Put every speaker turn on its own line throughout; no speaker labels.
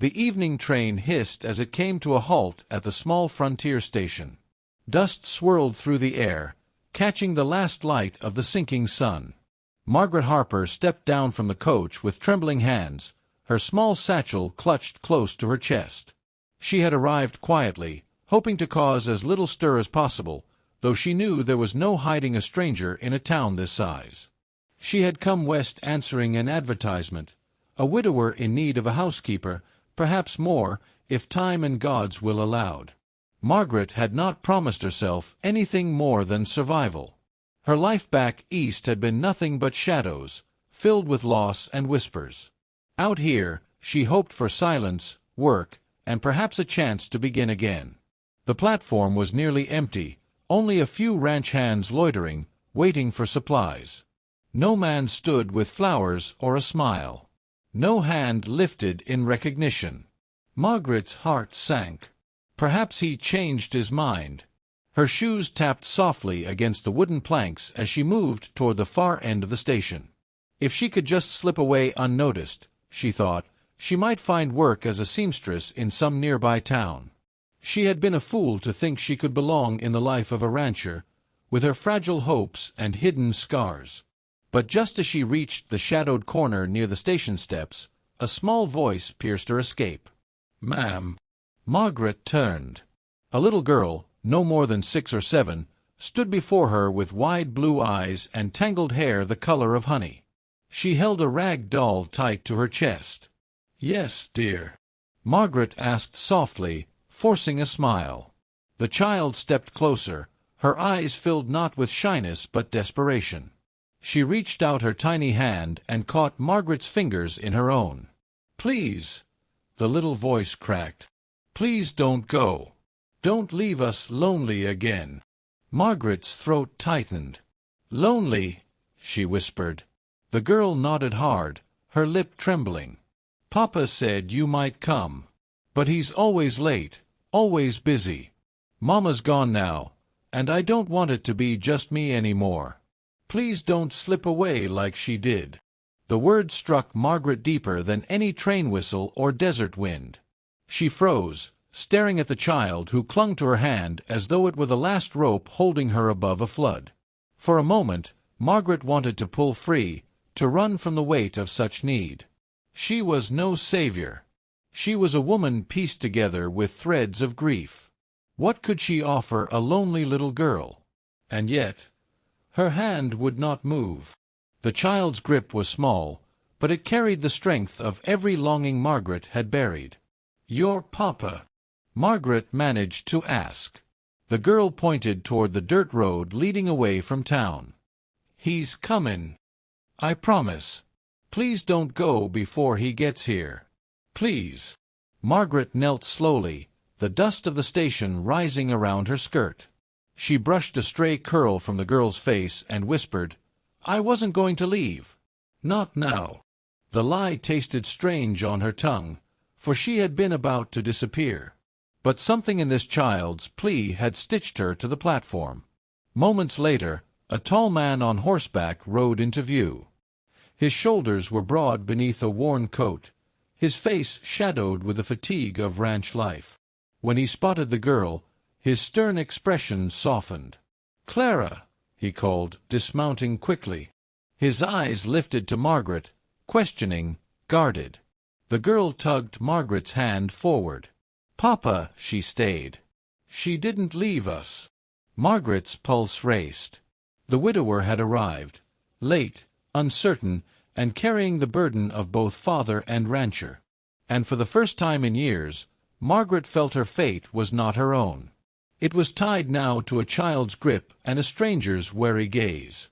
The evening train hissed as it came to a halt at the small frontier station. Dust swirled through the air, catching the last light of the sinking sun. Margaret Harper stepped down from the coach with trembling hands, her small satchel clutched close to her chest. She had arrived quietly, hoping to cause as little stir as possible, though she knew there was no hiding a stranger in a town this size. She had come west answering an advertisement, a widower in need of a housekeeper, perhaps more, if time and God's will allowed. Margaret had not promised herself anything more than survival. Her life back east had been nothing but shadows, filled with loss and whispers. Out here, she hoped for silence, work, and perhaps a chance to begin again. The platform was nearly empty, only a few ranch hands loitering, waiting for supplies. No man stood with flowers or a smile. No hand lifted in recognition. Margaret's heart sank. Perhaps he changed his mind. Her shoes tapped softly against the wooden planks as she moved toward the far end of the station. If she could just slip away unnoticed, she thought, she might find work as a seamstress in some nearby town. She had been a fool to think she could belong in the life of a rancher, with her fragile hopes and hidden scars. But just as she reached the shadowed corner near the station steps, a small voice pierced her escape. "Ma'am." Margaret turned. A little girl, no more than 6 or 7, stood before her with wide blue eyes and tangled hair the color of honey. She held a rag doll tight to her chest. "Yes, dear?" Margaret asked softly, forcing a smile. The child stepped closer, her eyes filled not with shyness but desperation. She reached out her tiny hand and caught Margaret's fingers in her own. "Please," the little voice cracked. "Please don't go. Don't leave us lonely again." Margaret's throat tightened. "Lonely?" she whispered. The girl nodded hard, her lip trembling. "Papa said you might come. But he's always late, always busy. Mama's gone now, and I don't want it to be just me anymore. Please don't slip away like she did." The word struck Margaret deeper than any train whistle or desert wind. She froze, staring at the child who clung to her hand as though it were the last rope holding her above a flood. For a moment, Margaret wanted to pull free, to run from the weight of such need. She was no savior. She was a woman pieced together with threads of grief. What could she offer a lonely little girl? And yet, her hand would not move. The child's grip was small, but it carried the strength of every longing Margaret had buried. "Your papa?" Margaret managed to ask. The girl pointed toward the dirt road leading away from town. "He's comin'. I promise. Please don't go before he gets here. Please." Margaret knelt slowly, the dust of the station rising around her skirt. She brushed a stray curl from the girl's face and whispered, "I wasn't going to leave. Not now." The lie tasted strange on her tongue, for she had been about to disappear. But something in this child's plea had stitched her to the platform. Moments later, a tall man on horseback rode into view. His shoulders were broad beneath a worn coat, his face shadowed with the fatigue of ranch life. When he spotted the girl, his stern expression softened. "Clara," he called, dismounting quickly. His eyes lifted to Margaret, questioning, guarded. The girl tugged Margaret's hand forward. "Papa," she stayed. "She didn't leave us." Margaret's pulse raced. The widower had arrived, late, uncertain, and carrying the burden of both father and rancher. And for the first time in years, Margaret felt her fate was not her own. It was tied now to a child's grip and a stranger's wary gaze.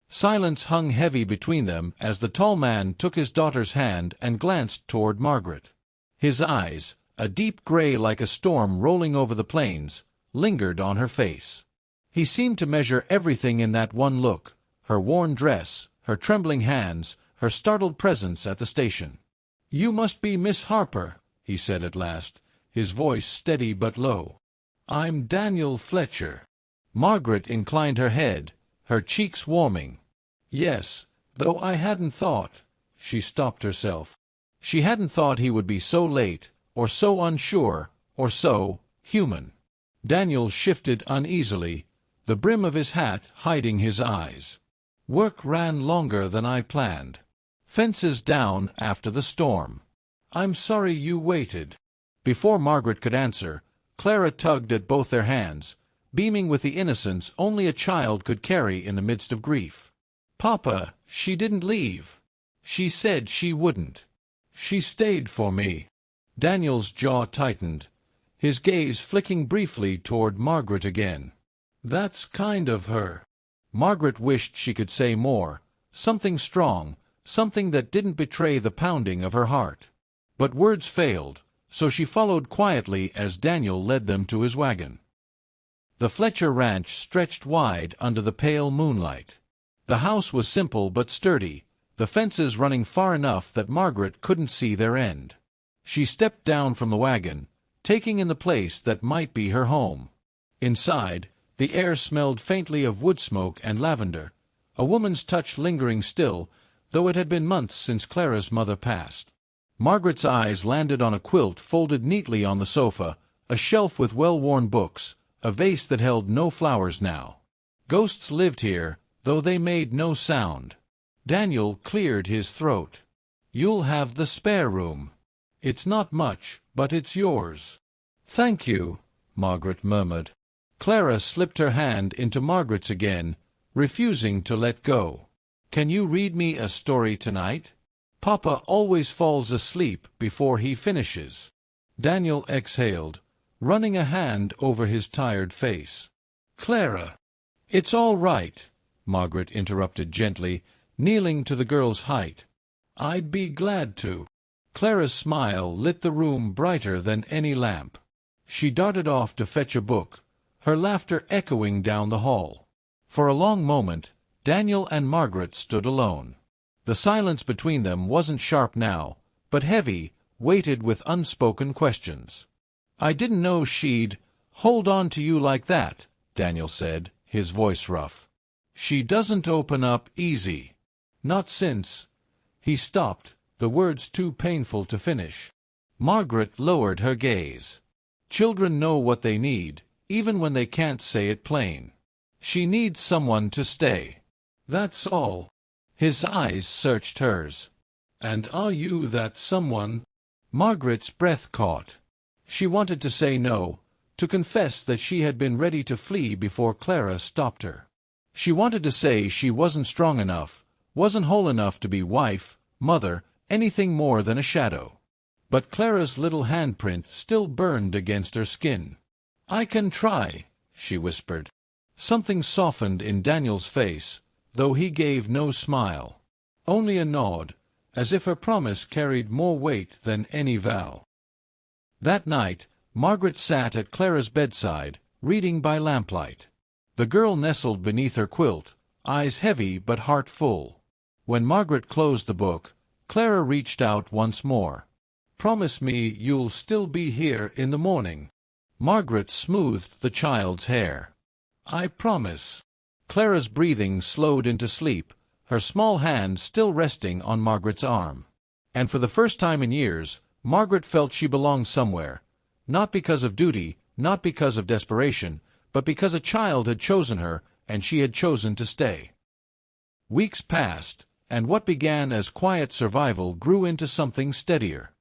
Silence hung heavy between them as the tall man took his daughter's hand and glanced toward Margaret. His eyes, a deep gray like a storm rolling over the plains, lingered on her face. He seemed to measure everything in that one look, her worn dress, her trembling hands, her startled presence at the station. "You must be Miss Harper," he said at last, his voice steady but low. "I'm Daniel Fletcher." Margaret inclined her head, her cheeks warming. "Yes, though I hadn't thought—" She stopped herself. She hadn't thought he would be so late, or so unsure, or so human. Daniel shifted uneasily, the brim of his hat hiding his eyes. Work ran longer than I planned. Fences down after the storm. I'm sorry you waited. Before Margaret could answer, Clara tugged at both their hands, beaming with the innocence only a child could carry in the midst of grief. Papa, she didn't leave. She said she wouldn't. She stayed for me. Daniel's jaw tightened, his gaze flicking briefly toward Margaret again. That's kind of her. Margaret wished she could say more, something strong, something that didn't betray the pounding of her heart. But words failed, so she followed quietly as Daniel led them to his wagon. The Fletcher ranch stretched wide under the pale moonlight. The house was simple but sturdy, the fences running far enough that Margaret couldn't see their end. She stepped down from the wagon, taking in the place that might be her home. Inside, the air smelled faintly of wood smoke and lavender, a woman's touch lingering still, though it had been months since Clara's mother passed. Margaret's eyes landed on a quilt folded neatly on the sofa, a shelf with well-worn books, a vase that held no flowers now. Ghosts lived here, though they made no sound. Daniel cleared his throat. You'll have the spare room. It's not much, but it's yours. Thank you, Margaret murmured. Clara slipped her hand into Margaret's again, refusing to let go. Can you read me a story tonight? Papa always falls asleep before he finishes. Daniel exhaled, running a hand over his tired face. Clara. It's all right, Margaret interrupted gently, kneeling to the girl's height. I'd be glad to. Clara's smile lit the room brighter than any lamp. She darted off to fetch a book, her laughter echoing down the hall. For a long moment, Daniel and Margaret stood alone. The silence between them wasn't sharp now, but heavy, weighted with unspoken questions. I didn't know she'd hold on to you like that, Daniel said, his voice rough. She doesn't open up easy. Not since. He stopped, the words too painful to finish. Margaret lowered her gaze. Children know what they need, even when they can't say it plain. She needs someone to stay. That's all. His eyes searched hers. And are you that someone? Margaret's breath caught. She wanted to say no, to confess that she had been ready to flee before Clara stopped her. She wanted to say she wasn't strong enough, wasn't whole enough to be wife, mother, anything more than a shadow. But Clara's little handprint still burned against her skin. I can try, she whispered. Something softened in Daniel's face, though he gave no smile. Only a nod, as if her promise carried more weight than any vow. That night, Margaret sat at Clara's bedside, reading by lamplight. The girl nestled beneath her quilt, eyes heavy but heart full. When Margaret closed the book, Clara reached out once more. Promise me you'll still be here in the morning. Margaret smoothed the child's hair. I promise. Clara's breathing slowed into sleep, her small hand still resting on Margaret's arm. And for the first time in years, Margaret felt she belonged somewhere, not because of duty, not because of desperation, but because a child had chosen her and she had chosen to stay. Weeks passed, and what began as quiet survival grew into something steadier.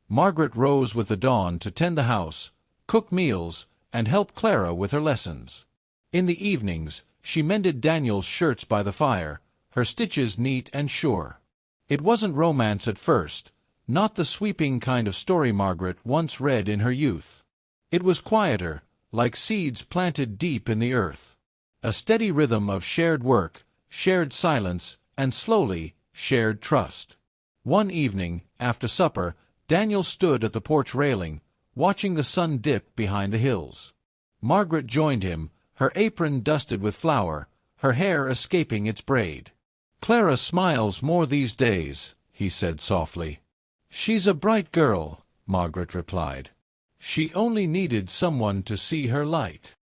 Margaret rose with the dawn to tend the house, cook meals, and help Clara with her lessons. In the evenings, she mended Daniel's shirts by the fire, her stitches neat and sure. It wasn't romance at first, not the sweeping kind of story Margaret once read in her youth. It was quieter, like seeds planted deep in the earth. A steady rhythm of shared work, shared silence, and slowly, shared trust. One evening, after supper, Daniel stood at the porch railing, watching the sun dip behind the hills. Margaret joined him, her apron dusted with flour, her hair escaping its braid. Clara smiles more these days, he said softly. She's a bright girl, Margaret replied. She only needed someone to see her light.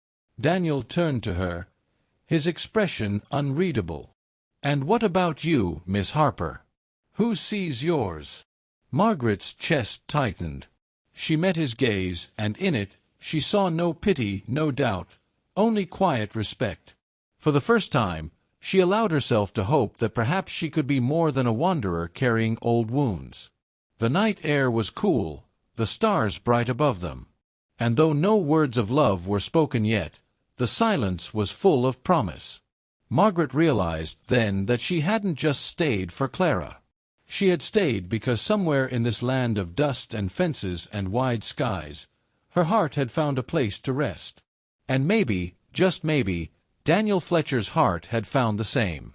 Daniel turned to her, his expression unreadable. And what about you, Miss Harper? Who sees yours? Margaret's chest tightened. She met his gaze, and in it she saw no pity, no doubt, only quiet respect. For the first time, she allowed herself to hope that perhaps she could be more than a wanderer carrying old wounds. The night air was cool, the stars bright above them. And though no words of love were spoken yet, the silence was full of promise. Margaret realized then that she hadn't just stayed for Clara. She had stayed because somewhere in this land of dust and fences and wide skies, her heart had found a place to rest. And maybe, just maybe, Daniel Fletcher's heart had found the same.